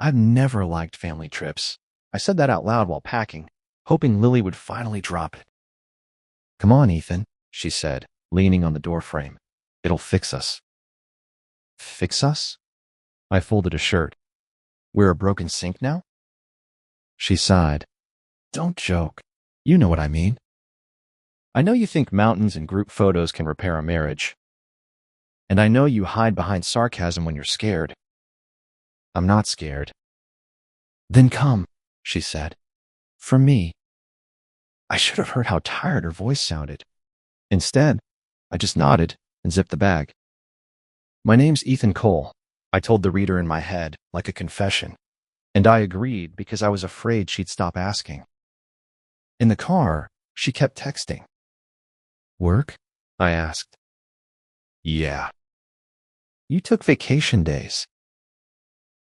I've never liked family trips. I said that out loud while packing, hoping Lily would finally drop it. Come on, Ethan, she said, leaning on the doorframe. It'll fix us. Fix us? I folded a shirt. We're a broken sink now? She sighed. Don't joke. You know what I mean. I know you think mountains and group photos can repair a marriage. And I know you hide behind sarcasm when you're scared. I'm not scared. Then come, she said. For me. I should have heard how tired her voice sounded. Instead, I just nodded and zipped the bag. My name's Ethan Cole, I told the reader in my head, like a confession. And I agreed because I was afraid she'd stop asking. In the car, she kept texting. Work? I asked. Yeah. You took vacation days.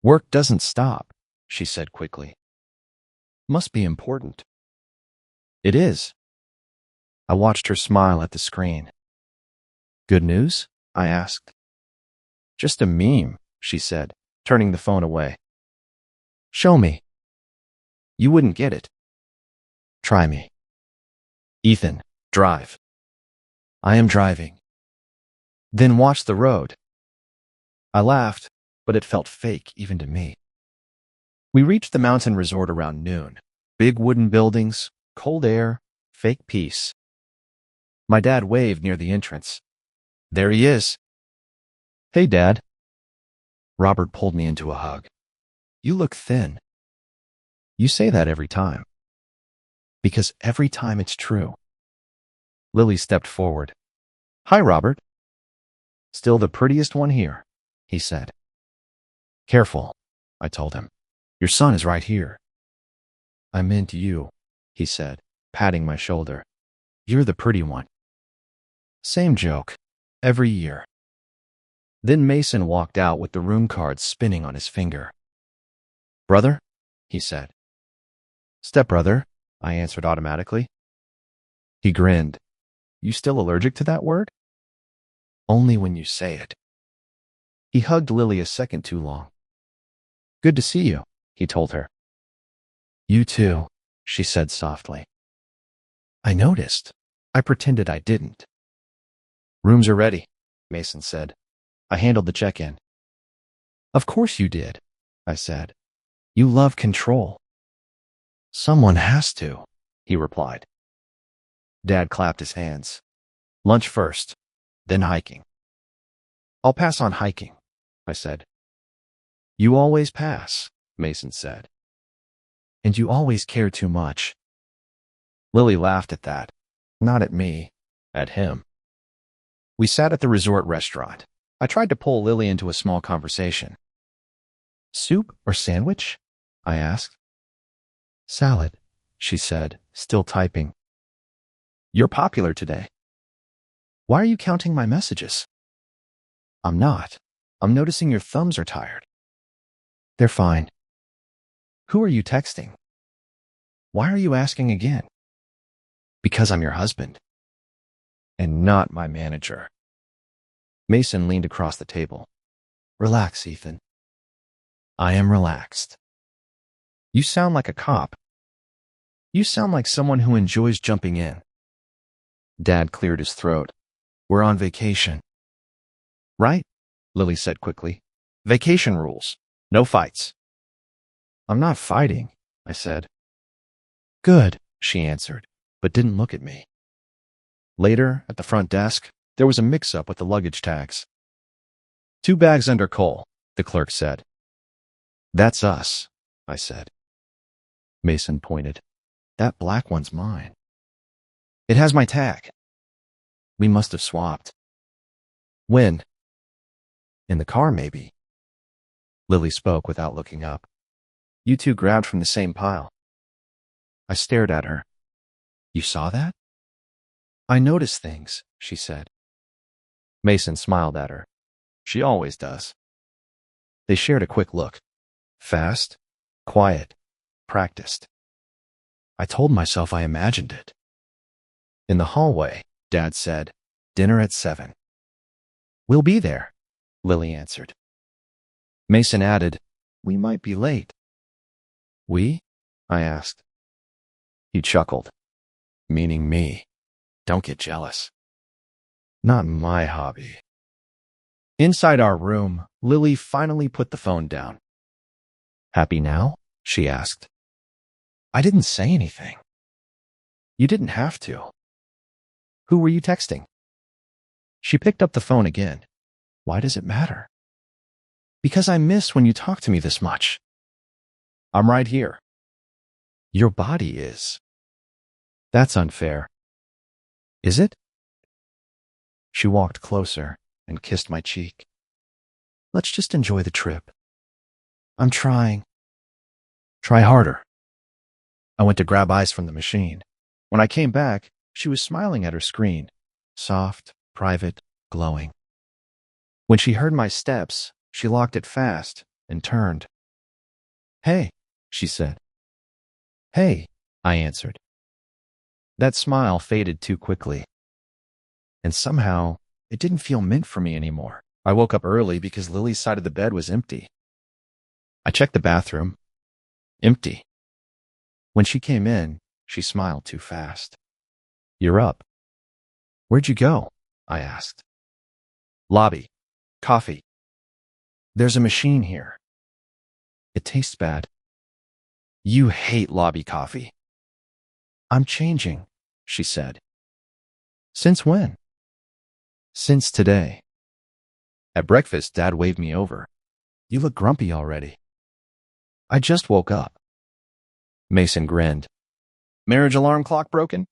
Work doesn't stop, she said quickly. Must be important. It is. I watched her smile at the screen. Good news? I asked. Just a meme, she said, turning the phone away. Show me. You wouldn't get it. Try me. Ethan, drive. I am driving. Then watch the road. I laughed, but it felt fake even to me. We reached the mountain resort around noon. Big wooden buildings, cold air, fake peace. My dad waved near the entrance. There he is. Hey, Dad. Robert pulled me into a hug. You look thin. You say that every time. Because every time it's true. Lily stepped forward. Hi, Robert. Still the prettiest one here, he said. Careful, I told him. Your son is right here. I meant you, he said, patting my shoulder. You're the pretty one. Same joke, every year. Then Mason walked out with the room card spinning on his finger. Brother, he said. Stepbrother, I answered automatically. He grinned. You still allergic to that word? Only when you say it. He hugged Lily a second too long. Good to see you, he told her. You too, she said softly. I noticed. I pretended I didn't. Rooms are ready, Mason said. I handled the check-in. Of course you did, I said. You love control. Someone has to, he replied. Dad clapped his hands. Lunch first, then hiking. I'll pass on hiking, I said. You always pass, Mason said. And you always care too much. Lily laughed at that. Not at me, at him. We sat at the resort restaurant. I tried to pull Lily into a small conversation. Soup or sandwich? I asked. Salad, she said, still typing. You're popular today. Why are you counting my messages? I'm not. I'm noticing your thumbs are tired. They're fine. Who are you texting? Why are you asking again? Because I'm your husband. And not my manager. Mason leaned across the table. Relax, Ethan. I am relaxed. You sound like a cop. You sound like someone who enjoys jumping in. Dad cleared his throat. We're on vacation. Right? Lily said quickly. Vacation rules. No fights. I'm not fighting, I said. Good, she answered, but didn't look at me. Later, at the front desk, there was a mix-up with the luggage tags. 2 bags under Cole, the clerk said. That's us, I said. Mason pointed. That black one's mine. It has my tag. We must have swapped. When? In the car, maybe. Lily spoke without looking up. You two grabbed from the same pile. I stared at her. You saw that? I notice things, she said. Mason smiled at her. She always does. They shared a quick look. Fast, quiet, practiced. I told myself I imagined it. In the hallway, Dad said, dinner at 7. We'll be there, Lily answered. Mason added, We might be late. We? I asked. He chuckled. Meaning me. Don't get jealous. Not my hobby. Inside our room, Lily finally put the phone down. Happy now? She asked. I didn't say anything. You didn't have to. Who were you texting? She picked up the phone again. Why does it matter? Because I miss when you talk to me this much. I'm right here. Your body is. That's unfair. Is it? She walked closer and kissed my cheek. Let's just enjoy the trip. I'm trying. Try harder. I went to grab ice from the machine. When I came back, she was smiling at her screen, soft, private, glowing. When she heard my steps, she locked it fast and turned. Hey, she said. Hey, I answered. That smile faded too quickly. And somehow, it didn't feel meant for me anymore. I woke up early because Lily's side of the bed was empty. I checked the bathroom. Empty. When she came in, she smiled too fast. You're up. Where'd you go? I asked. Lobby. Coffee. There's a machine here. It tastes bad. You hate lobby coffee. I'm changing, she said. Since when? Since today. At breakfast, Dad waved me over. You look grumpy already. I just woke up. Mason grinned. Marriage alarm clock broken?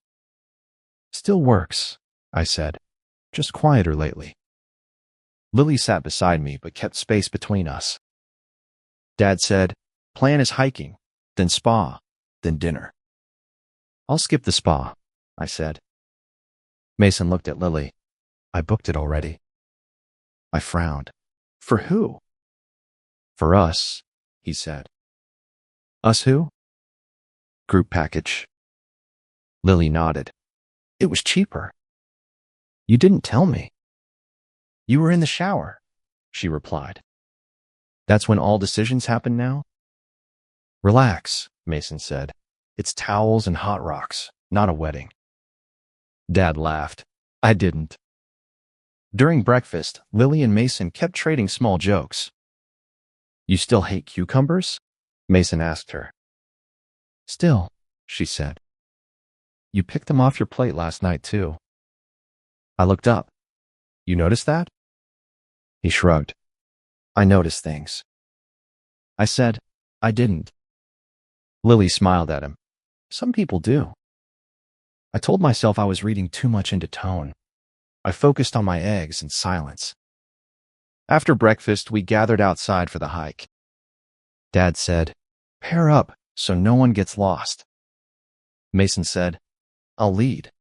Still works, I said. Just quieter lately. Lily sat beside me but kept space between us. Dad said, plan is hiking, then spa, then dinner. I'll skip the spa, I said. Mason looked at Lily. I booked it already. I frowned. For who? For us, he said. Us who? Group package. Lily nodded. It was cheaper. You didn't tell me. You were in the shower, she replied. That's when all decisions happen now? Relax, Mason said. It's towels and hot rocks, not a wedding. Dad laughed. I didn't. During breakfast, Lily and Mason kept trading small jokes. You still hate cucumbers? Mason asked her. Still, she said. You picked them off your plate last night, too. I looked up. You noticed that? He shrugged. I noticed things. I said, I didn't. Lily smiled at him. Some people do. I told myself I was reading too much into tone. I focused on my eggs and silence. After breakfast, we gathered outside for the hike. Dad said, pair up so no one gets lost. Mason said, I'll lead.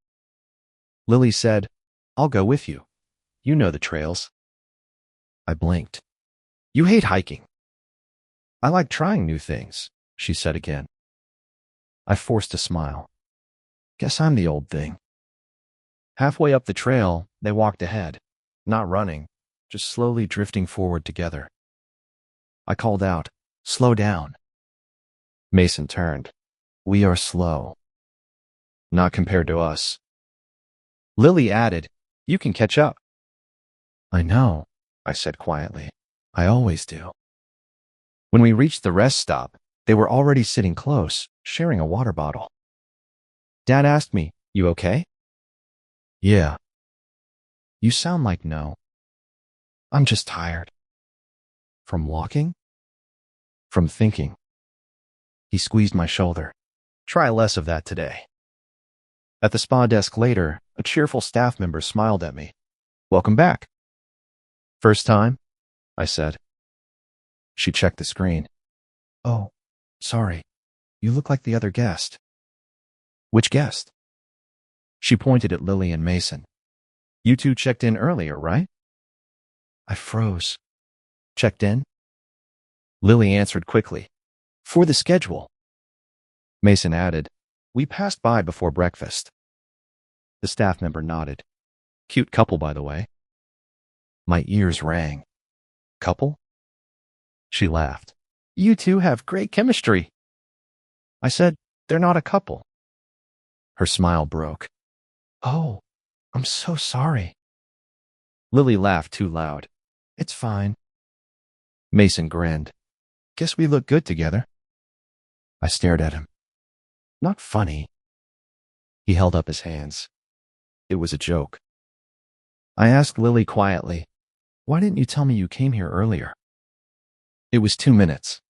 Lily said, I'll go with you. You know the trails. I blinked. You hate hiking. I like trying new things, she said again. I forced a smile. Guess I'm the old thing. Halfway up the trail, they walked ahead, not running, just slowly drifting forward together. I called out, slow down. Mason turned. We are slow. Not compared to us. Lily added, you can catch up. I know, I said quietly. I always do. When we reached the rest stop, they were already sitting close, sharing a water bottle. Dad asked me, you okay? Yeah. You sound like no. I'm just tired. From walking? From thinking. He squeezed my shoulder. Try less of that today. At the spa desk later, a cheerful staff member smiled at me. Welcome back. First time? I said. She checked the screen. Oh, sorry. You look like the other guest. Which guest? She pointed at Lily and Mason. You two checked in earlier, right? I froze. Checked in? Lily answered quickly. For the schedule. Mason added, we passed by before breakfast. The staff member nodded. Cute couple, by the way. My ears rang. Couple? She laughed. You two have great chemistry. I said, they're not a couple. Her smile broke. Oh, I'm so sorry. Lily laughed too loud. It's fine. Mason grinned. Guess we look good together. I stared at him. Not funny. He held up his hands. It was a joke. I asked Lily quietly, why didn't you tell me you came here earlier? It was 2 minutes.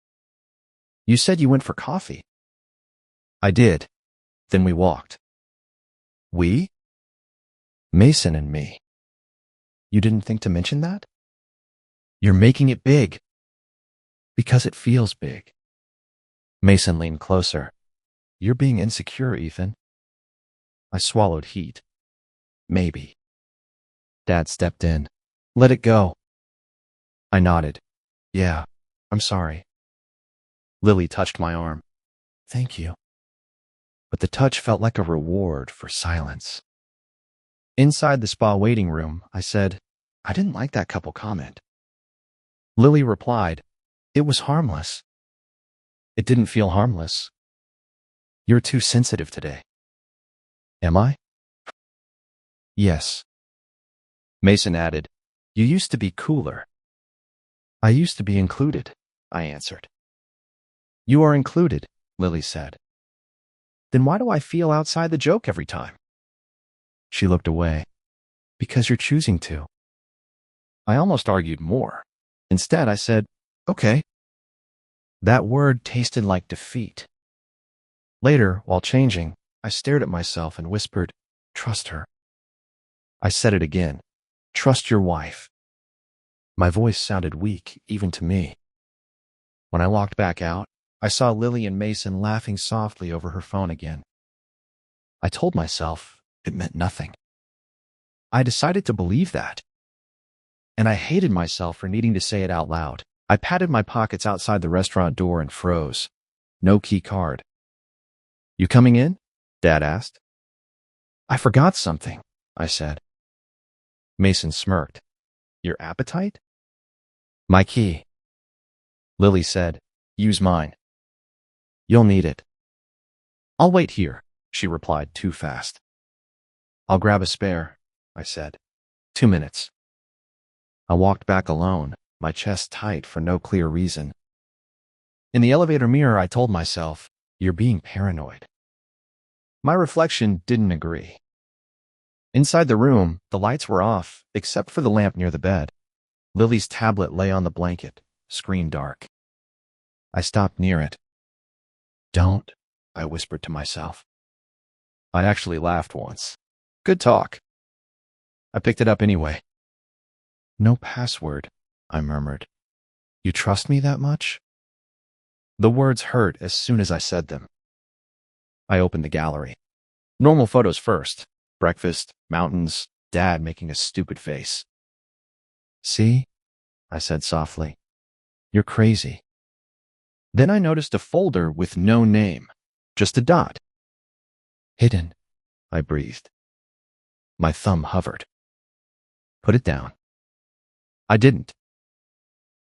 You said you went for coffee. I did. Then we walked. We? Mason and me. You didn't think to mention that? You're making it big. Because it feels big. Mason leaned closer. You're being insecure, Ethan. I swallowed heat. Maybe. Dad stepped in. Let it go. I nodded. Yeah, I'm sorry. Lily touched my arm. Thank you. But the touch felt like a reward for silence. Inside the spa waiting room, I said, I didn't like that couple comment. Lily replied, it was harmless. It didn't feel harmless. You're too sensitive today. Am I? Yes. Mason added, you used to be cooler. I used to be included, I answered. You are included, Lily said. Then why do I feel outside the joke every time? She looked away. Because you're choosing to. I almost argued more. Instead, I said, okay. That word tasted like defeat. Later, while changing, I stared at myself and whispered, trust her. I said it again. Trust your wife. My voice sounded weak, even to me. When I walked back out, I saw Lily and Mason laughing softly over her phone again. I told myself it meant nothing. I decided to believe that. And I hated myself for needing to say it out loud. I patted my pockets outside the restaurant door and froze. No key card. You coming in? Dad asked. I forgot something, I said. Mason smirked. Your appetite? My key. Lily said, use mine. You'll need it. I'll wait here, she replied too fast. I'll grab a spare, I said. 2 minutes. I walked back alone, my chest tight for no clear reason. In the elevator mirror, I told myself, you're being paranoid. My reflection didn't agree. Inside the room, the lights were off, except for the lamp near the bed. Lily's tablet lay on the blanket, screen dark. I stopped near it. Don't, I whispered to myself. I actually laughed once. Good talk. I picked it up anyway. No password, I murmured. You trust me that much? The words hurt as soon as I said them. I opened the gallery. Normal photos first. Breakfast, mountains, Dad making a stupid face. See? I said softly. You're crazy. Then I noticed a folder with no name, just a dot. Hidden, I breathed. My thumb hovered. Put it down. I didn't.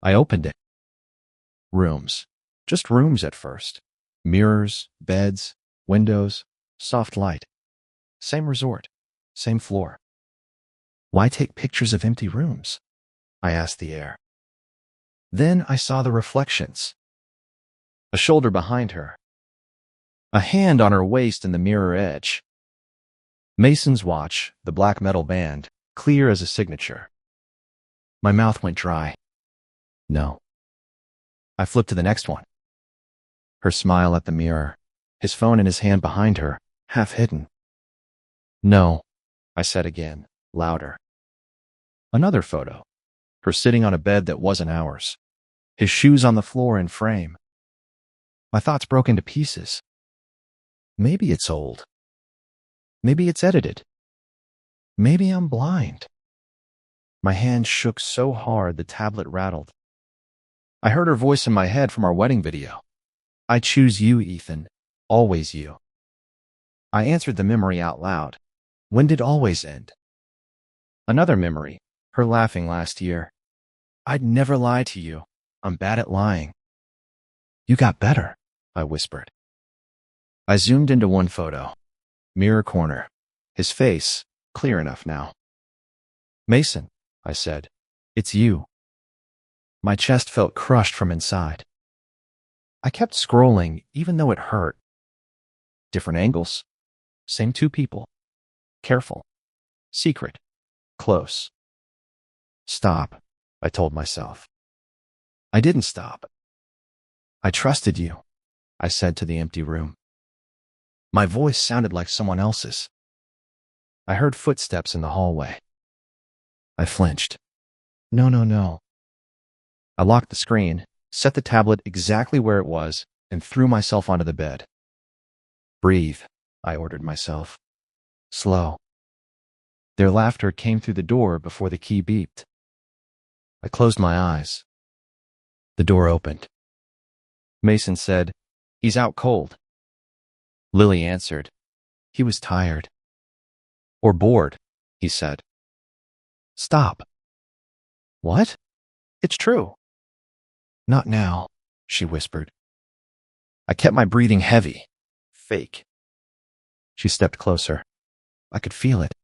I opened it. Rooms. Just rooms at first. Mirrors, beds, windows, soft light. Same resort, same floor. Why take pictures of empty rooms? I asked the air. Then I saw the reflections. A shoulder behind her. A hand on her waist in the mirror edge. Mason's watch, the black metal band, clear as a signature. My mouth went dry. No. I flipped to the next one. Her smile at the mirror, his phone in his hand behind her, half hidden. No, I said again, louder. Another photo. Her sitting on a bed that wasn't ours. His shoes on the floor in frame. My thoughts broke into pieces. Maybe it's old. Maybe it's edited. Maybe I'm blind. My hand shook so hard the tablet rattled. I heard her voice in my head from our wedding video. I choose you, Ethan. Always you. I answered the memory out loud. When did always end? Another memory, her laughing last year. I'd never lie to you. I'm bad at lying. You got better, I whispered. I zoomed into one photo. Mirror corner. His face, clear enough now. Mason, I said, it's you. My chest felt crushed from inside. I kept scrolling, even though it hurt. Different angles. Same two people. Careful. Secret. Close. Stop, I told myself. I didn't stop. I trusted you, I said to the empty room. My voice sounded like someone else's. I heard footsteps in the hallway. I flinched. No, no, no. I locked the screen, set the tablet exactly where it was, and threw myself onto the bed. Breathe, I ordered myself. Slow. Their laughter came through the door before the key beeped. I closed my eyes. The door opened. Mason said, "He's out cold." Lily answered, "He was tired." "Or bored," he said. "Stop." "What?" "It's true." "Not now," she whispered. I kept my breathing heavy. Fake. She stepped closer. I could feel it.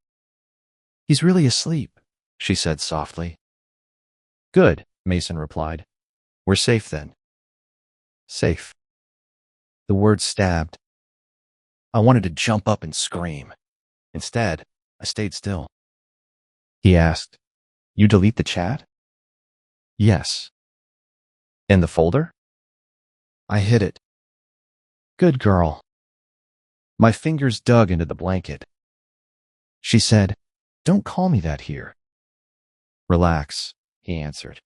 "He's really asleep," she said softly. "Good," Mason replied. "We're safe then." Safe. The word stabbed. I wanted to jump up and scream. Instead, I stayed still. He asked, "You delete the chat?" "Yes." "In the folder?" I hid it. Good girl. My fingers dug into the blanket. She said, "Don't call me that here." "Relax," he answered.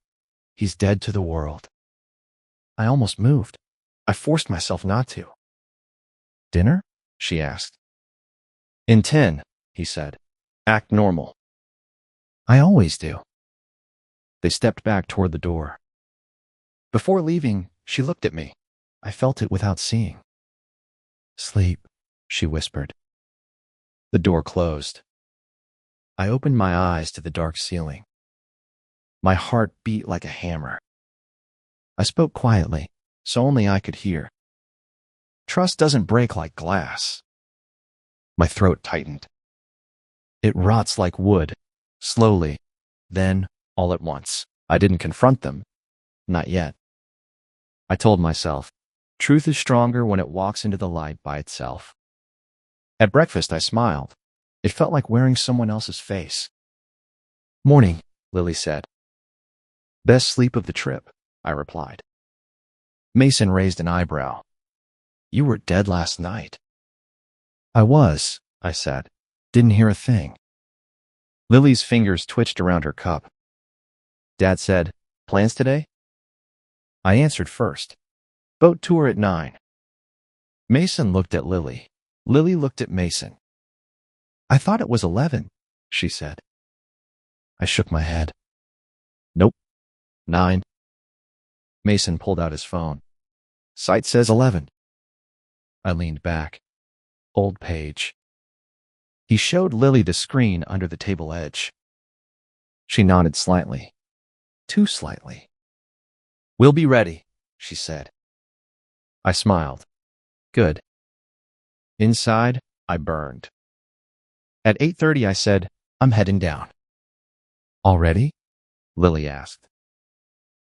"He's dead to the world." I almost moved. I forced myself not to. "Dinner?" she asked. "In 10, he said. "Act normal." I always do. They stepped back toward the door. Before leaving, she looked at me. I felt it without seeing. "Sleep," she whispered. The door closed. I opened my eyes to the dark ceiling. My heart beat like a hammer. I spoke quietly, so only I could hear. Trust doesn't break like glass. My throat tightened. It rots like wood, slowly, then all at once. I didn't confront them. Not yet. I told myself, truth is stronger when it walks into the light by itself. At breakfast, I smiled. It felt like wearing someone else's face. "Morning," Lily said. "Best sleep of the trip," I replied. Mason raised an eyebrow. "You were dead last night." "I was," I said. "Didn't hear a thing." Lily's fingers twitched around her cup. Dad said, "Plans today?" I answered first. "Boat tour at 9. Mason looked at Lily. Lily looked at Mason. "I thought it was 11, she said. I shook my head. "Nope, 9. Mason pulled out his phone. "Site says 11. I leaned back. Old page. He showed Lily the screen under the table edge. She nodded slightly. Too slightly. "We'll be ready," she said. I smiled. Good. Inside, I burned. At 8:30, I said, "I'm heading down." "Already?" Lily asked.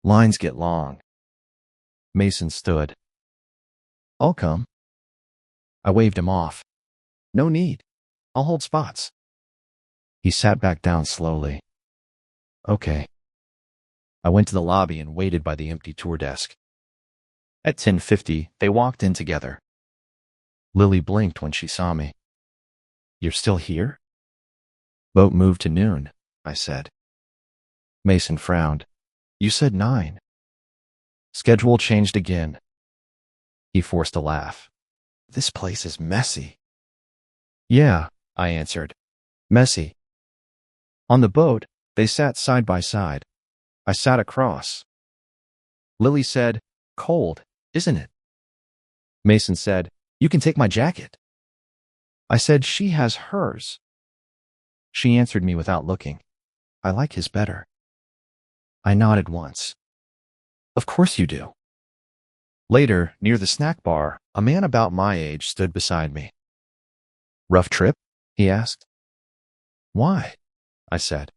"Lines get long." Mason stood. "I'll come." I waved him off. "No need. I'll hold spots." He sat back down slowly. "Okay." I went to the lobby and waited by the empty tour desk. At 10:50, they walked in together. Lily blinked when she saw me. "You're still here?" "Boat moved to noon," I said. Mason frowned. "You said 9. Schedule changed again." He forced a laugh. "This place is messy." "Yeah," I answered. "Messy." On the boat, they sat side by side. I sat across. Lily said, "Cold, isn't it?" Mason said, "You can take my jacket." I said, "She has hers." She answered me without looking. "I like his better." I nodded once. "Of course you do." Later, near the snack bar, a man about my age stood beside me. Rough trip? He asked. Why? I said.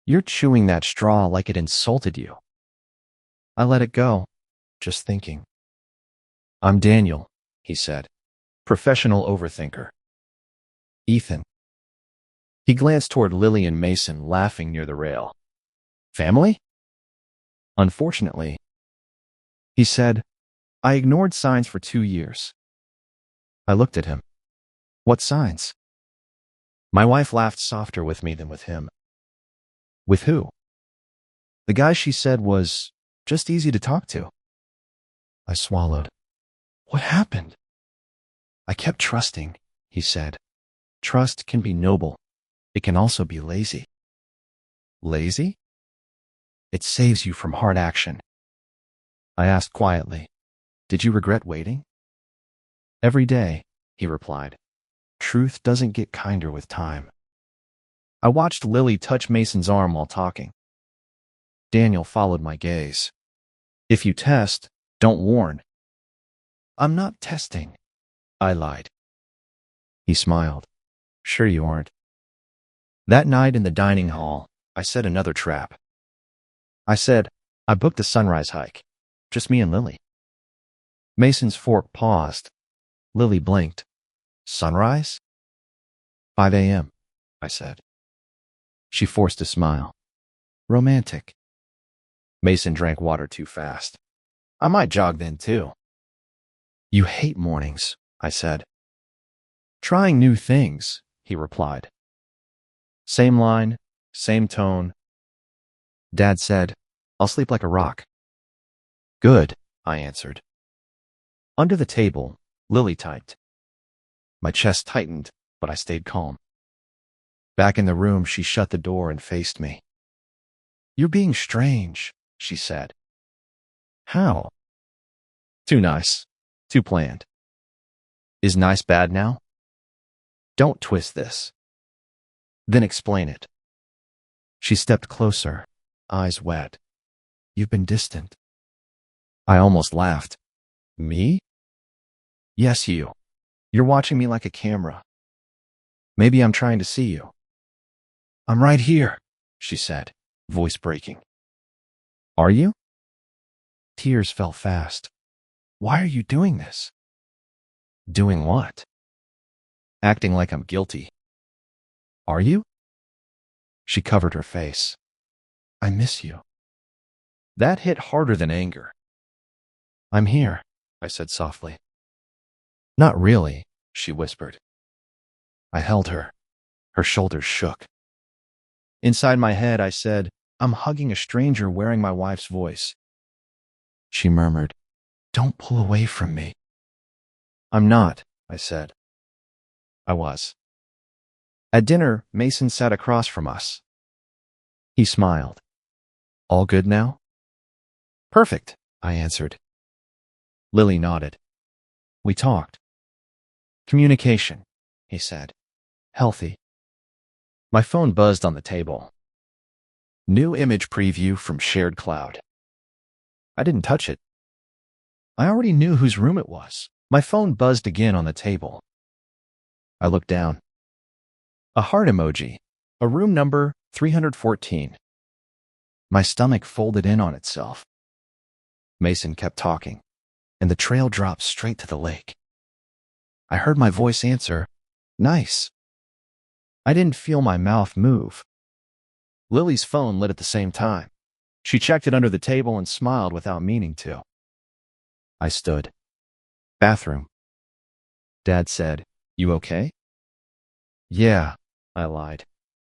You're chewing that straw like it insulted you. I let it go, just thinking. I'm Daniel, he said. Professional overthinker. Ethan. He glanced toward Lily and Mason laughing near the rail. Family? Unfortunately. He said, I ignored signs for 2 years. I looked at him. What signs? My wife laughed softer with me than with him. With who? The guy she said was just easy to talk to. I swallowed. What happened? I kept trusting, he said. Trust can be noble. It can also be lazy. Lazy? It saves you from hard action. I asked quietly, did you regret waiting? Every day, he replied. Truth doesn't get kinder with time. I watched Lily touch Mason's arm while talking. Daniel followed my gaze. If you test, don't warn. I'm not testing, I lied. He smiled. Sure you aren't. That night in the dining hall, I set another trap. I said, I booked a sunrise hike. Just me and Lily. Mason's fork paused. Lily blinked. Sunrise? 5 a.m., I said. She forced a smile. Romantic. Mason drank water too fast. I might jog then, too. You hate mornings, I said. Trying new things, he replied. Same line, same tone. Dad said, I'll sleep like a rock. Good, I answered. Under the table, Lily typed. My chest tightened, but I stayed calm. Back in the room, she shut the door and faced me. You're being strange, she said. How? Too nice. Too planned. Is nice bad now? Don't twist this. Then explain it. She stepped closer, eyes wet. You've been distant. I almost laughed. Me? Yes, you. You're watching me like a camera. Maybe I'm trying to see you. I'm right here, she said, voice breaking. Are you? Tears fell fast. Why are you doing this? Doing what? Acting like I'm guilty. Are you? She covered her face. I miss you. That hit harder than anger. I'm here, I said softly. Not really, she whispered. I held her. Her shoulders shook. Inside my head, I said, I'm hugging a stranger wearing my wife's voice. She murmured, Don't pull away from me. I'm not, I said. I was. At dinner, Mason sat across from us. He smiled. All good now? Perfect, I answered. Lily nodded. We talked. Communication, he said. Healthy. My phone buzzed on the table. New image preview from shared cloud. I didn't touch it. I already knew whose room it was. My phone buzzed again on the table. I looked down. A heart emoji. A room number 314. My stomach folded in on itself. Mason kept talking, and the trail dropped straight to the lake. I heard my voice answer, Nice. I didn't feel my mouth move. Lily's phone lit at the same time. She checked it under the table and smiled without meaning to. I stood. Bathroom. Dad said, You okay? Yeah, I lied.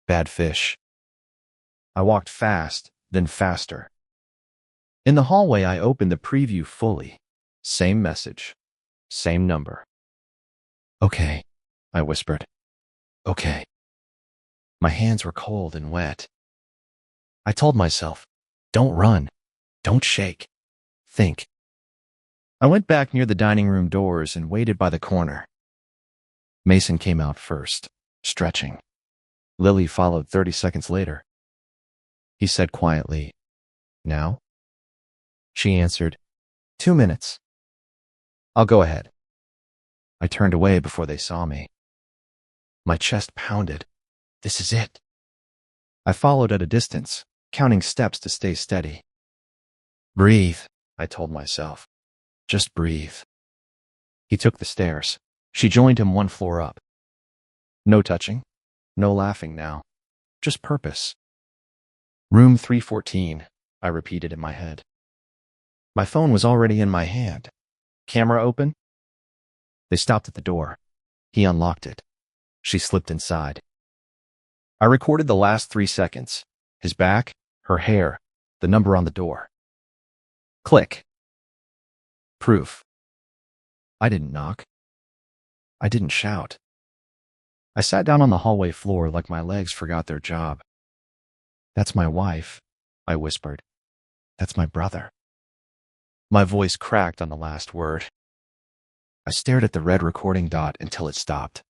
Bad fish. I walked fast, then faster. In the hallway, I opened the preview fully. Same message. Same number. Okay, I whispered. Okay. My hands were cold and wet. I told myself, don't run. Don't shake. Think. I went back near the dining room doors and waited by the corner. Mason came out first, stretching. Lily followed 30 seconds later. He said quietly, Now? She answered, 2 minutes. I'll go ahead. I turned away before they saw me. My chest pounded. This is it. I followed at a distance, counting steps to stay steady. Breathe, I told myself. Just breathe. He took the stairs. She joined him one floor up. No touching, no laughing now. Just purpose. Room 314, I repeated in my head. My phone was already in my hand. Camera open? They stopped at the door. He unlocked it. She slipped inside. I recorded the last 3 seconds. His back, her hair, the number on the door. Click. Proof. I didn't knock. I didn't shout. I sat down on the hallway floor like my legs forgot their job. That's my wife, I whispered. That's my brother. My voice cracked on the last word. I stared at the red recording dot until it stopped.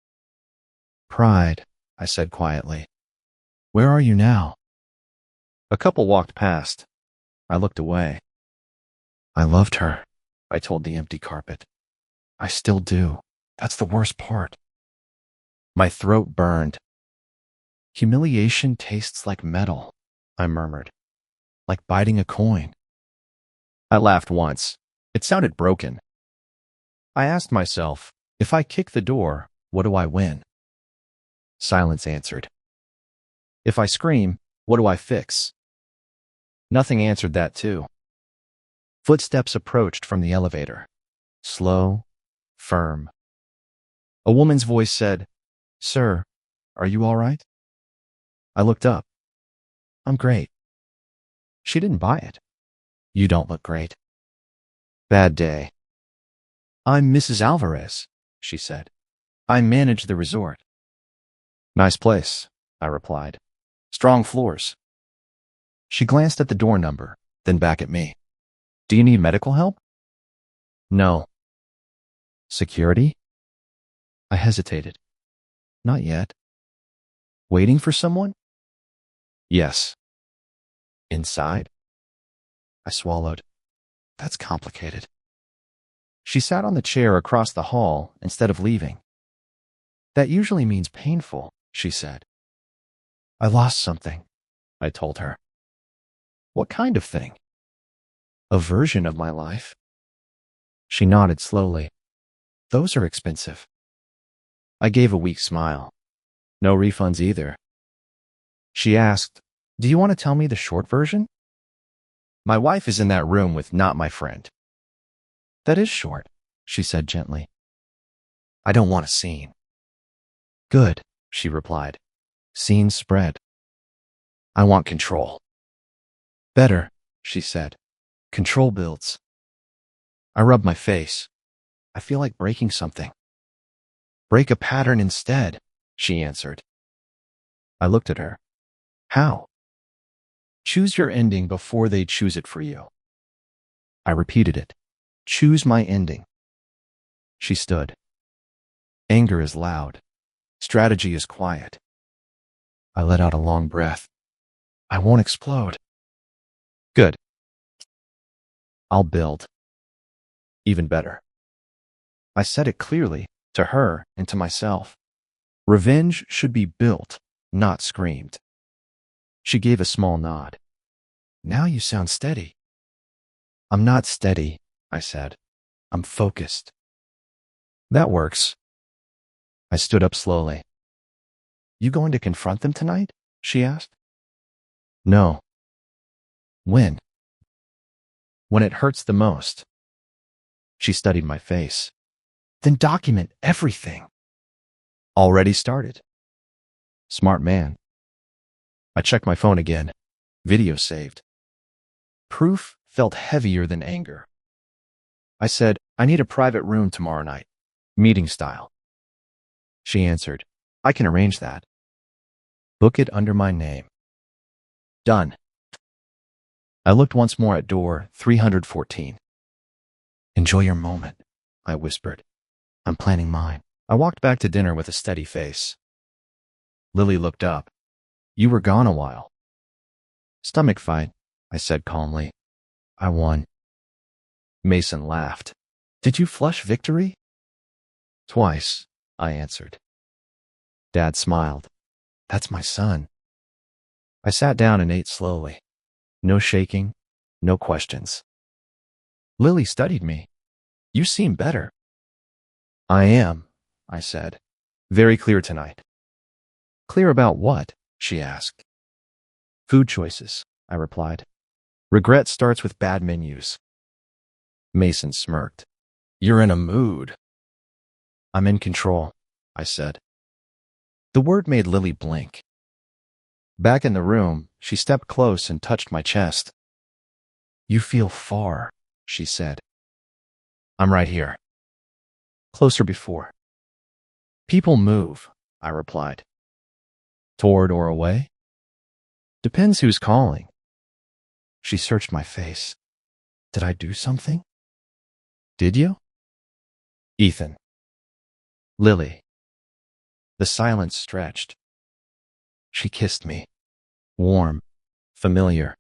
Pride, I said quietly. Where are you now? A couple walked past. I looked away. I loved her, I told the empty carpet. I still do. That's the worst part. My throat burned. Humiliation tastes like metal, I murmured, like biting a coin. I laughed once. It sounded broken. I asked myself, if I kick the door, what do I win? Silence answered. If I scream, what do I fix? Nothing answered that too. Footsteps approached from the elevator. Slow, firm. A woman's voice said, Sir, are you all right? I looked up. I'm great. She didn't buy it. You don't look great. Bad day. I'm Mrs. Alvarez, she said. I manage the resort. Nice place, I replied. Strong floors. She glanced at the door number, then back at me. Do you need medical help? No. Security? I hesitated. Not yet. Waiting for someone? Yes. Inside? I swallowed. That's complicated. She sat on the chair across the hall instead of leaving. That usually means painful, she said. I lost something, I told her. What kind of thing? A version of my life. She nodded slowly. Those are expensive. I gave a weak smile. No refunds either. She asked, Do you want to tell me the short version? My wife is in that room with not my friend. That is short, she said gently. I don't want a scene. Good, she replied. Scenes spread. I want control. Better, she said. Control builds. I rubbed my face. I feel like breaking something. Break a pattern instead, she answered. I looked at her. How? Choose your ending before they choose it for you. I repeated it. Choose my ending. She stood. Anger is loud. Strategy is quiet. I let out a long breath. I won't explode. Good. I'll build. Even better. I said it clearly, to her and to myself. Revenge should be built, not screamed. She gave a small nod. Now you sound steady. I'm not steady, I said. I'm focused. That works. I stood up slowly. You going to confront them tonight? She asked. No. When? When it hurts the most. She studied my face. Then document everything. Already started. Smart man. I checked my phone again. Video saved. Proof felt heavier than anger. I said, I need a private room tomorrow night. Meeting style. She answered, I can arrange that. Book it under my name. Done. I looked once more at door 314. Enjoy your moment, I whispered. I'm planning mine. I walked back to dinner with a steady face. Lily looked up. You were gone a while. Stomach fight, I said calmly. I won. Mason laughed. Did you flush Victory? Twice, I answered. Dad smiled. That's my son. I sat down and ate slowly. No shaking, no questions. Lily studied me. You seem better. I am, I said. Very clear tonight. Clear about what? She asked. Food choices, I replied. Regret starts with bad menus. Mason smirked. You're in a mood. I'm in control, I said. The word made Lily blink. Back in the room, she stepped close and touched my chest. You feel far, she said. I'm right here. Closer before. People move, I replied. Toward or away? Depends who's calling. She searched my face. Did I do something? Did you? Ethan. Lily. The silence stretched. She kissed me. Warm, familiar,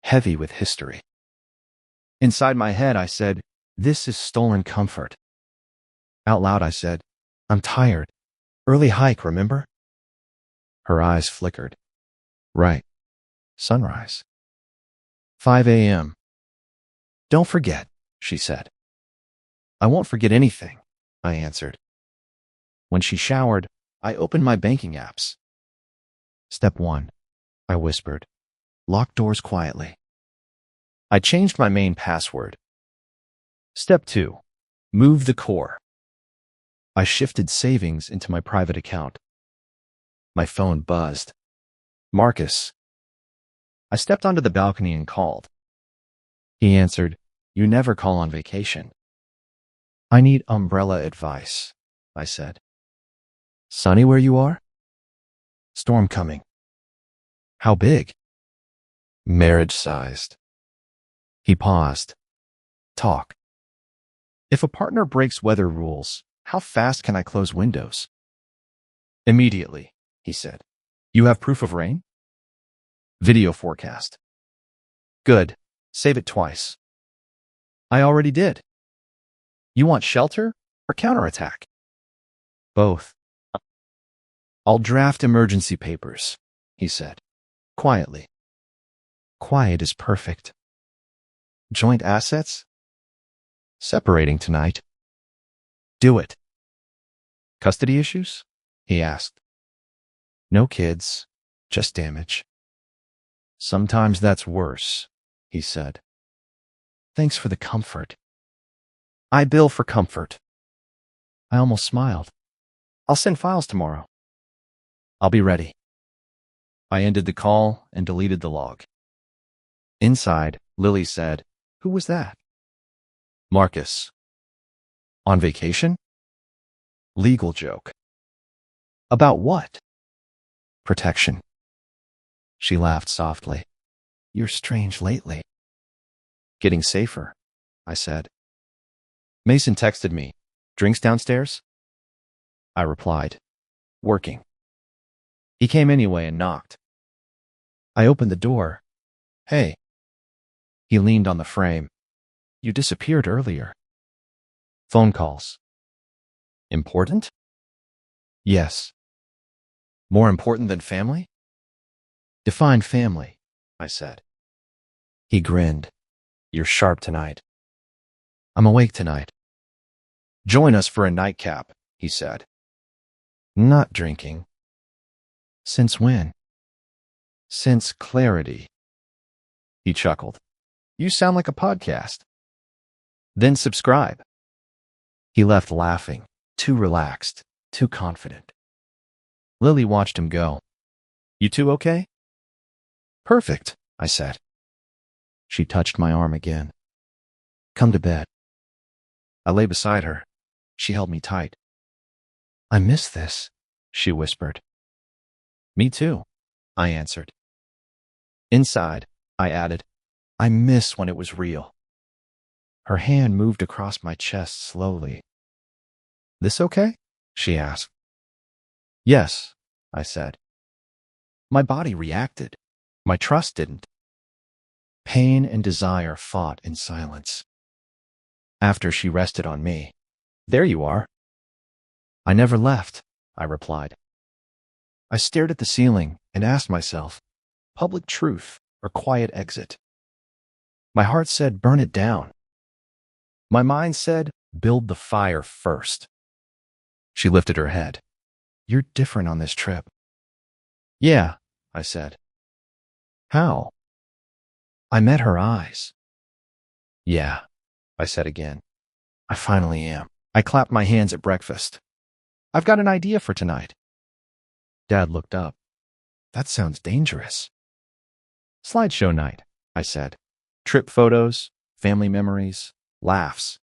heavy with history. Inside my head, I said, this is stolen comfort. Out loud, I said, I'm tired. Early hike, remember? Her eyes flickered. Right. Sunrise. 5 a.m. Don't forget, she said. I won't forget anything, I answered. When she showered, I opened my banking apps. Step 1, I whispered. Lock doors quietly. I changed my main password. Step 2, move the core. I shifted savings into my private account. My phone buzzed. Marcus. I stepped onto the balcony and called. He answered, You never call on vacation. I need umbrella advice, I said. Sunny where you are? Storm coming. How big? Marriage-sized. He paused. Talk. If a partner breaks weather rules, how fast can I close windows? Immediately, he said. You have proof of rain? Video forecast. Good. Save it twice. I already did. You want shelter or counterattack? Both. I'll draft emergency papers, he said, quietly. Quiet is perfect. Joint assets? Separating tonight. Do it. Custody issues? He asked. No kids, just damage. Sometimes that's worse, he said. Thanks for the comfort. I bill for comfort. I almost smiled. I'll send files tomorrow. I'll be ready. I ended the call and deleted the log. Inside, Lily said, Who was that? Marcus. On vacation? Legal joke. About what? Protection. She laughed softly. You're strange lately. Getting safer, I said. Mason texted me. Drinks downstairs? I replied. Working. He came anyway and knocked. I opened the door. Hey. He leaned on the frame. You disappeared earlier. Phone calls. Important? Yes. More important than family? Define family, I said. He grinned. You're sharp tonight. I'm awake tonight. Join us for a nightcap, he said. Not drinking. Since when? Since Clarity. He chuckled. You sound like a podcast. Then subscribe. He left laughing, too relaxed, too confident. Lily watched him go. You two okay? Perfect, I said. She touched my arm again. Come to bed. I lay beside her. She held me tight. I miss this, she whispered. Me too, I answered. Inside, I added, I miss when it was real. Her hand moved across my chest slowly. This okay? She asked. Yes, I said. My body reacted. My trust didn't. Pain and desire fought in silence. after she rested on me. There you are. I never left, I replied. I stared at the ceiling and asked myself, public truth or quiet exit? My heart said, burn it down. My mind said, build the fire first. She lifted her head. You're different on this trip. Yeah, I said. How? I met her eyes. Yeah, I said again. I finally am. I clapped my hands at breakfast. I've got an idea for tonight. Dad looked up. That sounds dangerous. Slideshow night, I said. Trip photos, family memories, laughs.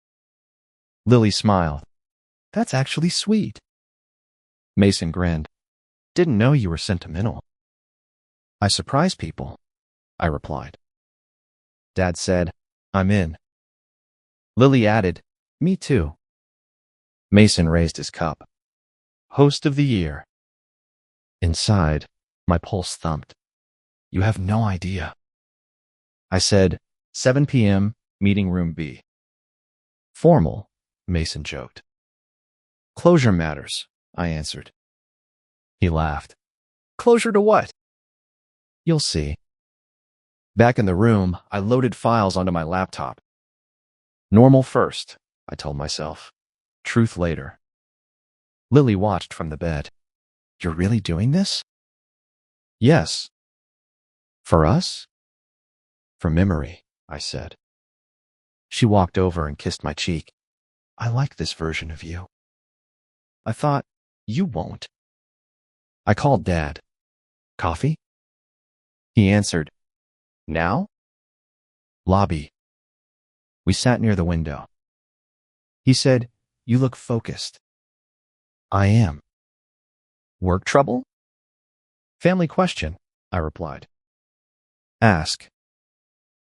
Lily smiled. That's actually sweet. Mason grinned. Didn't know you were sentimental. I surprise people, I replied. Dad said, I'm in. Lily added, me too. Mason raised his cup. Host of the year. Inside, my pulse thumped. You have no idea. I said, 7 p.m., meeting room B. Formal, Mason joked. Closure matters, I answered. He laughed. Closure to what? You'll see. Back in the room, I loaded files onto my laptop. Normal first, I told myself. Truth later. Lily watched from the bed. You're really doing this? Yes. For us? For memory, I said. She walked over and kissed my cheek. I like this version of you. I thought, you won't. I called Dad. Coffee? He answered, now? Lobby. We sat near the window. He said, you look focused. I am. Work trouble? Family question, I replied. Ask.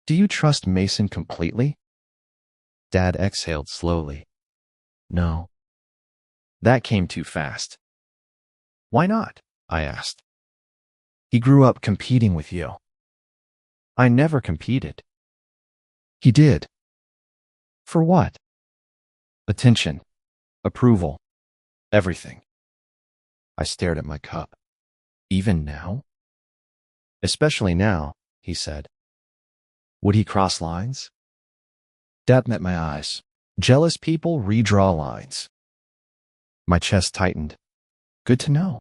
Do you trust Mason completely? Dad exhaled slowly. No. That came too fast. Why not? I asked. He grew up competing with you. I never competed. He did. For what? Attention, approval, everything. I stared at my cup. Even now? Especially now, he said. Would he cross lines? Dad met my eyes. Jealous people redraw lines. My chest tightened. Good to know.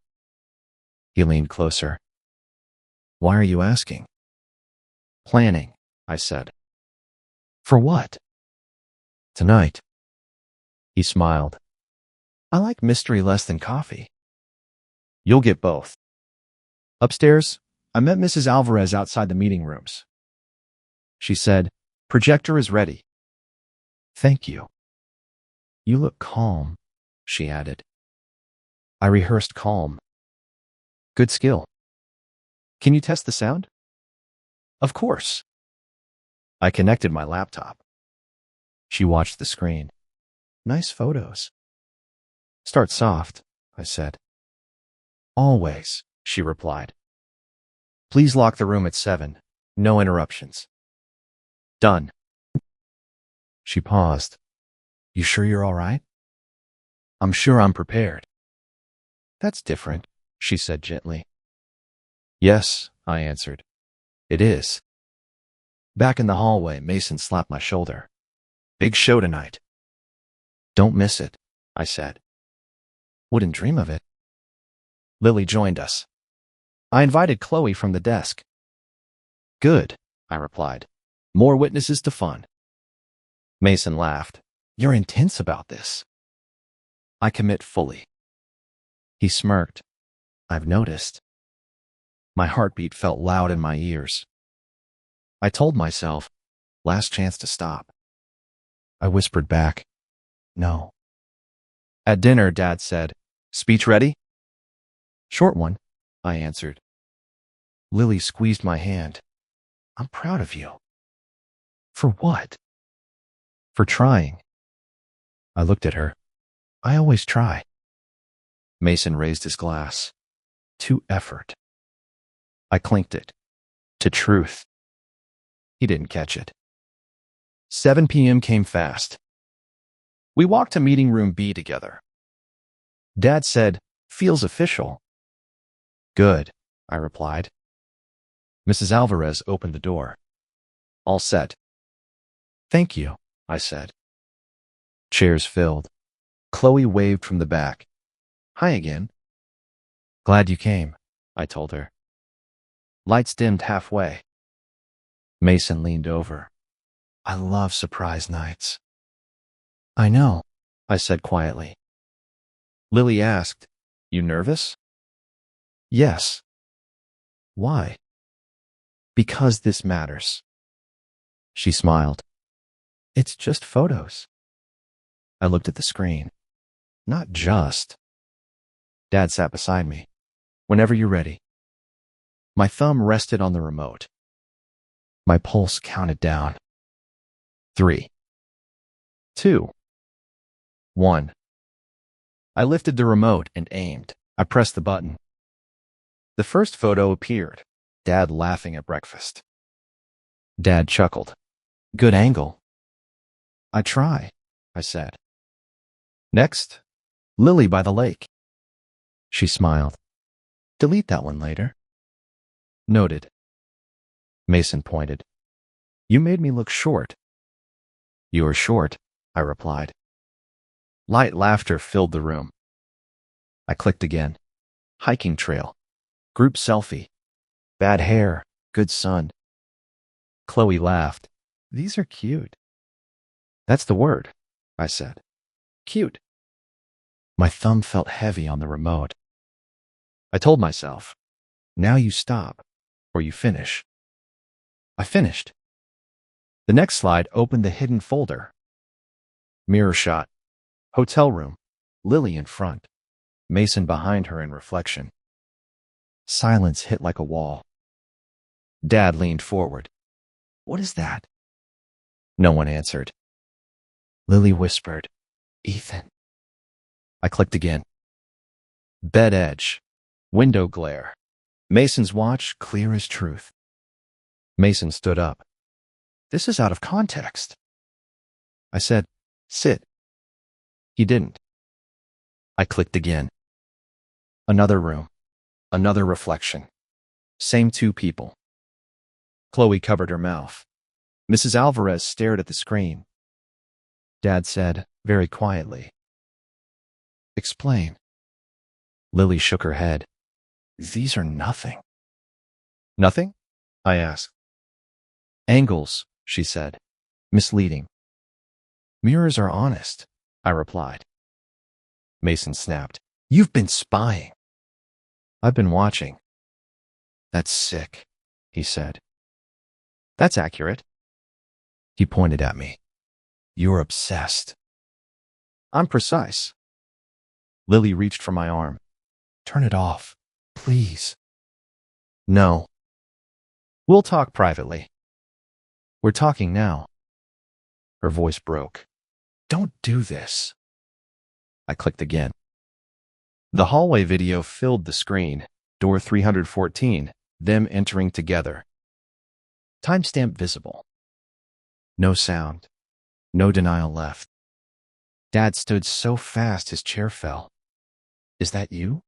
He leaned closer. Why are you asking? Planning, I said. For what? Tonight. He smiled. I like mystery less than coffee. You'll get both. Upstairs, I met Mrs. Alvarez outside the meeting rooms. She said, projector is ready. Thank you. You look calm, she added. I rehearsed calm. Good skill. Can you test the sound? Of course. I connected my laptop. She watched the screen. Nice photos. Start soft, I said. Always, she replied. Please lock the room at 7. No interruptions. Done. She paused. You sure you're all right? I'm sure I'm prepared. That's different, she said gently. Yes, I answered. It is. Back in the hallway, Mason slapped my shoulder. Big show tonight. Don't miss it, I said. Wouldn't dream of it. Lily joined us. I invited Chloe from the desk. Good, I replied. More witnesses to fun. Mason laughed. You're intense about this. I commit fully. He smirked. I've noticed. My heartbeat felt loud in my ears. I told myself, last chance to stop. I whispered back, no. At dinner, Dad said, speech ready? Short one, I answered. Lily squeezed my hand. I'm proud of you. For what? For trying. I looked at her. I always try. Mason raised his glass. To effort. I clinked it. To truth. He didn't catch it. 7 p.m. came fast. We walked to meeting room B together. Dad said, "Feels official." "Good," I replied. Mrs. Alvarez opened the door. "All set." "Thank you," I said. Chairs filled. Chloe waved from the back. "Hi again." "Glad you came," I told her. Lights dimmed halfway. Mason leaned over. "I love surprise nights." "I know," I said quietly. Lily asked, "You nervous?" "Yes." "Why?" "Because this matters." She smiled. "It's just photos." I looked at the screen. "Not just." Dad sat beside me. "Whenever you're ready." My thumb rested on the remote. My pulse counted down. 3, 2, 1. I lifted the remote and aimed. I pressed the button. The first photo appeared. Dad laughing at breakfast. Dad chuckled. "Good angle." "I try," I said. Next, Lily by the lake. She smiled. "Delete that one later." Noted. Mason pointed. "You made me look short." "You're short," I replied. Light laughter filled the room. I clicked again. Hiking trail. Group selfie. Bad hair. Good sun. Chloe laughed. "These are cute." "That's the word," I said. "Cute." My thumb felt heavy on the remote. I told myself, "Now you stop, or you finish." I finished. The next slide opened the hidden folder. Mirror shot. Hotel room. Lily in front. Mason behind her in reflection. Silence hit like a wall. Dad leaned forward. "What is that?" No one answered. Lily whispered, "Ethan." I clicked again. Bed edge. Window glare. Mason's watch clear as truth. Mason stood up. "This is out of context." I said, "Sit." He didn't. I clicked again. Another room. Another reflection. Same two people. Chloe covered her mouth. Mrs. Alvarez stared at the screen. Dad said, very quietly, "Explain." Lily shook her head. "These are nothing." "Nothing?" I asked. "Angles," she said. "Misleading." "Mirrors are honest," I replied. Mason snapped. "You've been spying." "I've been watching." "That's sick," he said. "That's accurate." He pointed at me. "You're obsessed." "I'm precise." Lily reached for my arm. "Turn it off, please." "No." "We'll talk privately." "We're talking now." Her voice broke. "Don't do this." I clicked again. The hallway video filled the screen. Door 314, them entering together. Timestamp visible. No sound. No denial left. Dad stood so fast his chair fell. "Is that you?"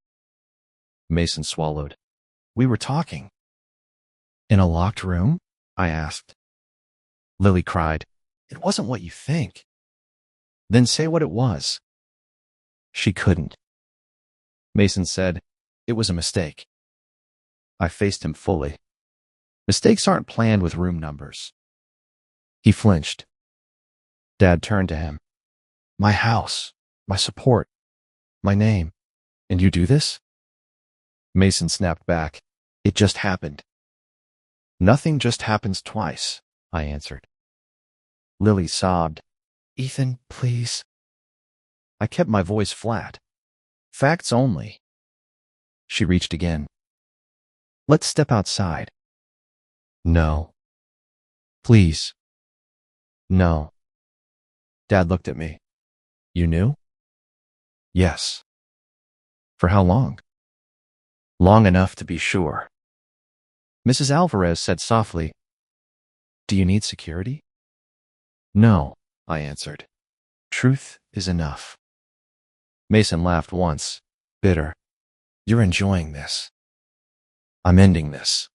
Mason swallowed. "We were talking." "In a locked room?" I asked. Lily cried. "It wasn't what you think." "Then say what it was." She couldn't. Mason said, "It was a mistake." I faced him fully. Mistakes aren't planned with room numbers. He flinched. Dad turned to him. "My house, my support, my name. And you do this?" Mason snapped back. "It just happened." "Nothing just happens twice," I answered. Lily sobbed. "Ethan, please." I kept my voice flat. "Facts only." She reached again. "Let's step outside." "No." "Please." "No." Dad looked at me. "You knew?" "Yes." "For how long?" "Long enough to be sure." Mrs. Alvarez said softly, "Do you need security?" "No," I answered. Truth is enough. Mason laughed once, bitter. You're enjoying this. I'm ending this.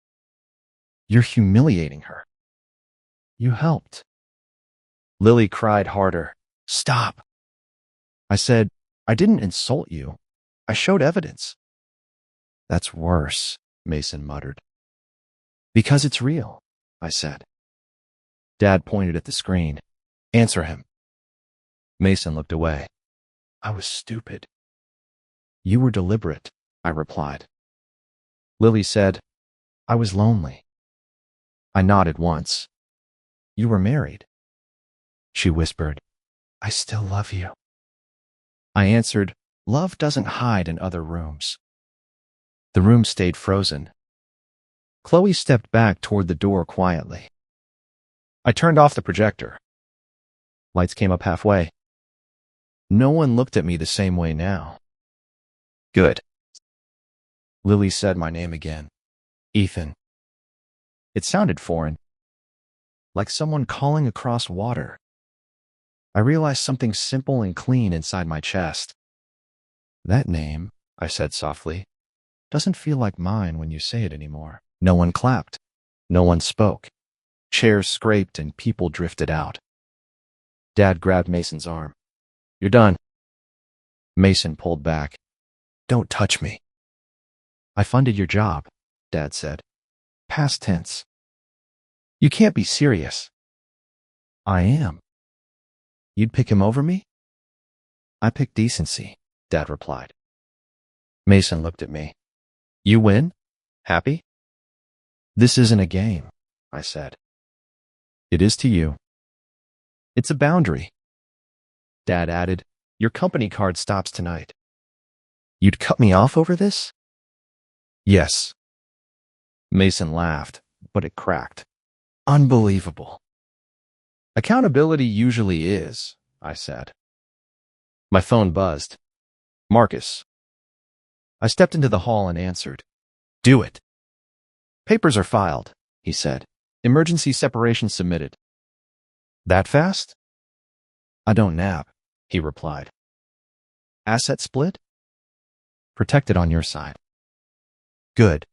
You're humiliating her. You helped. Lily cried harder. Stop. I said, I didn't insult you. I showed evidence. That's worse, Mason muttered. Because it's real, I said. Dad pointed at the screen. Answer him. Mason looked away. I was stupid. You were deliberate, I replied. Lily said, I was lonely. I nodded once. You were married. She whispered, I still love you. I answered, love doesn't hide in other rooms. The room stayed frozen. Chloe stepped back toward the door quietly. I turned off the projector. Lights came up halfway. No one looked at me the same way now. Good. Lily said my name again. Ethan. It sounded foreign, like someone calling across water. I realized something simple and clean inside my chest. That name, I said softly, doesn't feel like mine when you say it anymore. No one clapped. No one spoke. Chairs scraped and people drifted out. Dad grabbed Mason's arm. You're done. Mason pulled back. Don't touch me. I funded your job, Dad said. Past tense. You can't be serious. I am. You'd pick him over me? I picked decency, Dad replied. Mason looked at me. You win? Happy? This isn't a game, I said. It is to you. It's a boundary. Dad added, your company card stops tonight. You'd cut me off over this? Yes. Mason laughed, but it cracked. Unbelievable. Accountability usually is, I said. My phone buzzed. Marcus. I stepped into the hall and answered. Do it. Papers are filed, he said. Emergency separation submitted. That fast? I don't nap, he replied. Asset split? Protected on your side. Good.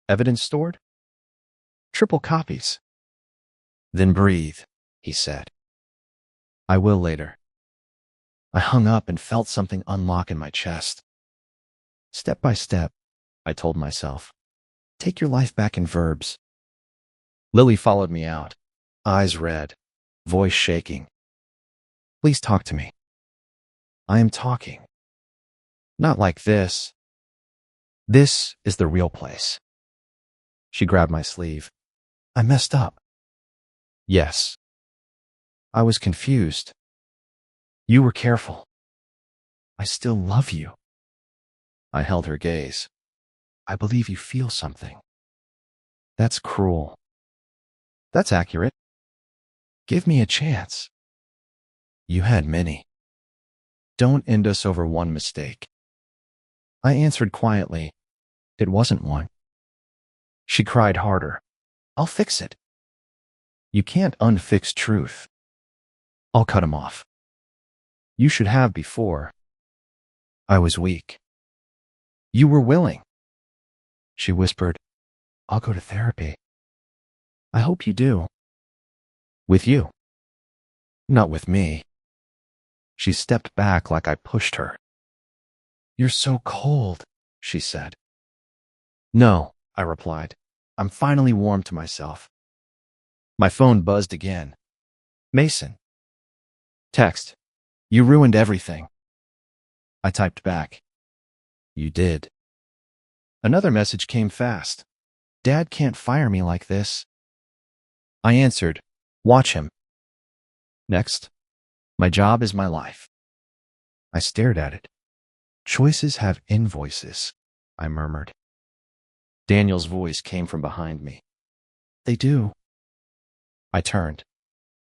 Evidence stored? Triple copies. Then breathe, he said. I will later. I hung up and felt something unlock in my chest. Step by step, I told myself. Take your life back in verbs. Lily followed me out, eyes red, voice shaking. Please talk to me. I am talking. Not like this. This is the real place. She grabbed my sleeve. I messed up. Yes. I was confused. You were careful. I still love you. I held her gaze. I believe you feel something. That's cruel. That's accurate. Give me a chance. You had many. Don't end us over one mistake. I answered quietly. It wasn't one. She cried harder. I'll fix it. You can't unfix truth. I'll cut him off. You should have before. I was weak. You were willing. She whispered, I'll go to therapy. I hope you do. With you. Not with me. She stepped back like I pushed her. You're so cold, she said. No, I replied. I'm finally warm to myself. My phone buzzed again. Mason. Text. You ruined everything. I typed back. You did. Another message came fast. Dad can't fire me like this. I answered, watch him. Next. My job is my life. I stared at it. Choices have invoices, I murmured. Daniel's voice came from behind me. They do. I turned.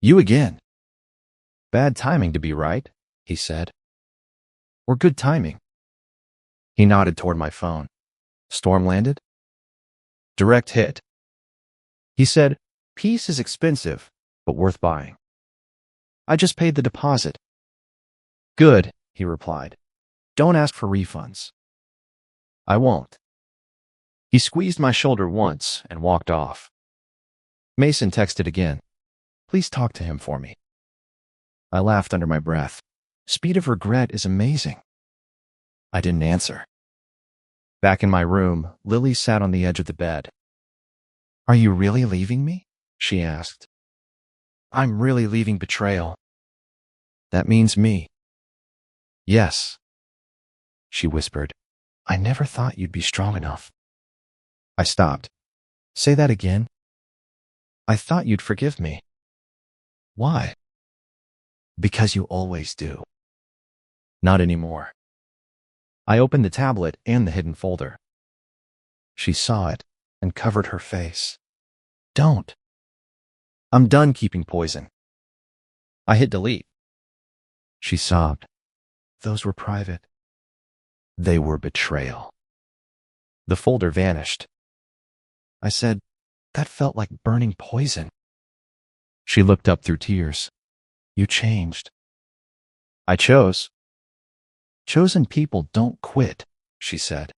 You again. Bad timing to be right, he said. Or good timing. He nodded toward my phone. Storm landed? Direct hit. He said, peace is expensive, but worth buying. I just paid the deposit. Good, he replied. Don't ask for refunds. I won't. He squeezed my shoulder once and walked off. Mason texted again. Please talk to him for me. I laughed under my breath. Speed of regret is amazing. I didn't answer. Back in my room, Lily sat on the edge of the bed. Are you really leaving me? She asked. I'm really leaving Betrayal. That means me. Yes. She whispered. I never thought you'd be strong enough. I stopped. Say that again. I thought you'd forgive me. Why? Because you always do. Not anymore. I opened the tablet and the hidden folder. She saw it and covered her face. Don't. I'm done keeping poison. I hit delete. She sobbed. Those were private. They were betrayal. The folder vanished. I said, that felt like burning poison. She looked up through tears. You changed. I chose. Chosen people don't quit, she said.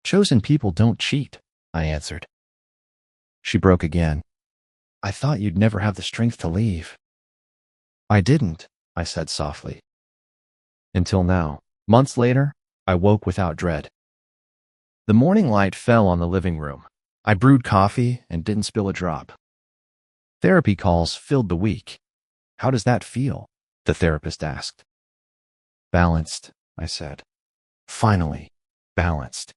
Chosen people don't cheat, I answered. She broke again. I thought you'd never have the strength to leave. I didn't, I said softly. Until now. Months later, I woke without dread. The morning light fell on the living room. I brewed coffee and didn't spill a drop. Therapy calls filled the week. How does that feel? The therapist asked. Balanced, I said. Finally, balanced.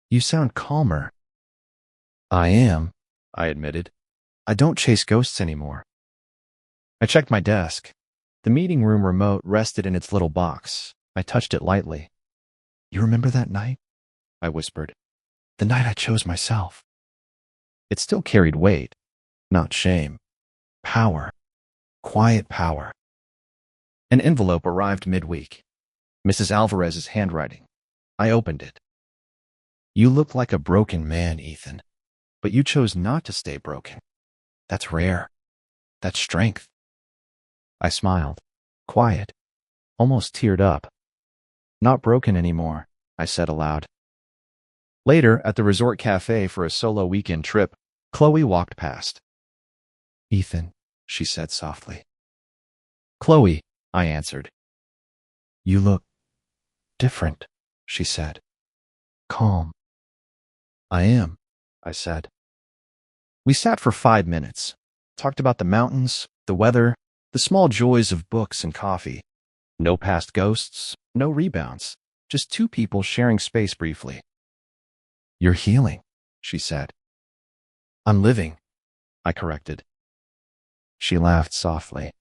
You sound calmer. I am, I admitted. I don't chase ghosts anymore. I checked my desk. The meeting room remote rested in its little box. I touched it lightly. You remember that night? I whispered. The night I chose myself. It still carried weight, not shame. Power. Quiet power. An envelope arrived midweek. Mrs. Alvarez's handwriting. I opened it. You look like a broken man, Ethan, but you chose not to stay broken. That's rare. That's strength. I smiled. Quiet. Almost teared up. Not broken anymore, I said aloud. Later, at the resort cafe for a solo weekend trip, Chloe walked past. Ethan, she said softly. Chloe, I answered. You look different, she said. Calm. I am, I said. We sat for 5 minutes, talked about the mountains, the weather, the small joys of books and coffee. No past ghosts, no rebounds, just two people sharing space briefly. You're healing, she said. I'm living, I corrected. She laughed softly.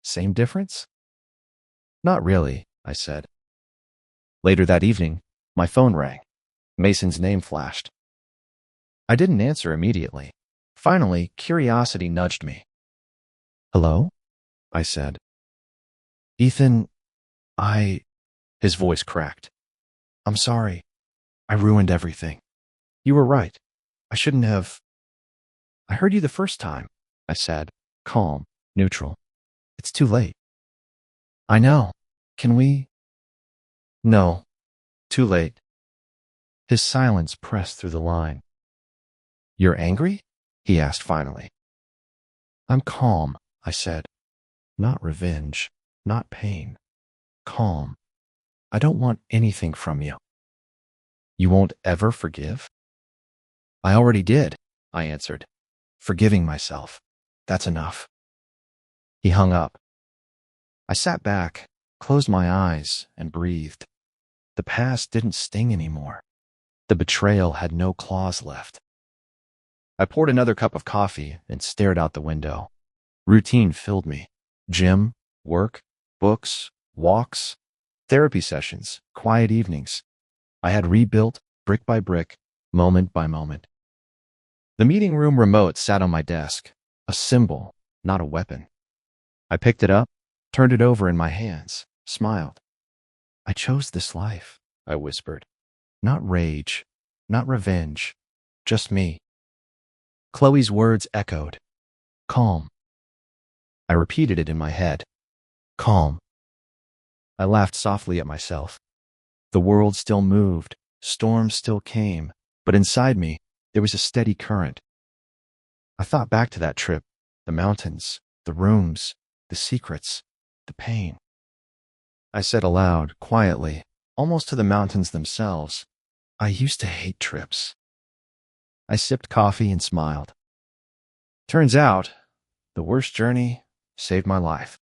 Same difference? Not really, I said. Later that evening, my phone rang. Mason's name flashed. I didn't answer immediately. Finally, curiosity nudged me. Hello? I said. Ethan, His voice cracked. I'm sorry. I ruined everything. You were right. I shouldn't have. I heard you the first time, I said, calm, neutral. It's too late. I know. Can we? No. Too late. His silence pressed through the line. You're angry? He asked finally. I'm calm, I said. Not revenge, not pain. Calm. I don't want anything from you. You won't ever forgive? I already did, I answered. Forgiving myself. That's enough. He hung up. I sat back, closed my eyes, and breathed. The past didn't sting anymore. The betrayal had no claws left. I poured another cup of coffee and stared out the window. Routine filled me. Gym, work, books, walks, therapy sessions, quiet evenings. I had rebuilt, brick by brick, moment by moment. The meeting room remote sat on my desk, a symbol, not a weapon. I picked it up, turned it over in my hands, smiled. I chose this life, I whispered. Not rage, not revenge, just me. Chloe's words echoed. Calm. I repeated it in my head. Calm. I laughed softly at myself. The world still moved, storms still came, but inside me, there was a steady current. I thought back to that trip, the mountains, the rooms, the secrets, the pain. I said aloud, quietly, almost to the mountains themselves, I used to hate trips. I sipped coffee and smiled. Turns out, the worst journey saved my life.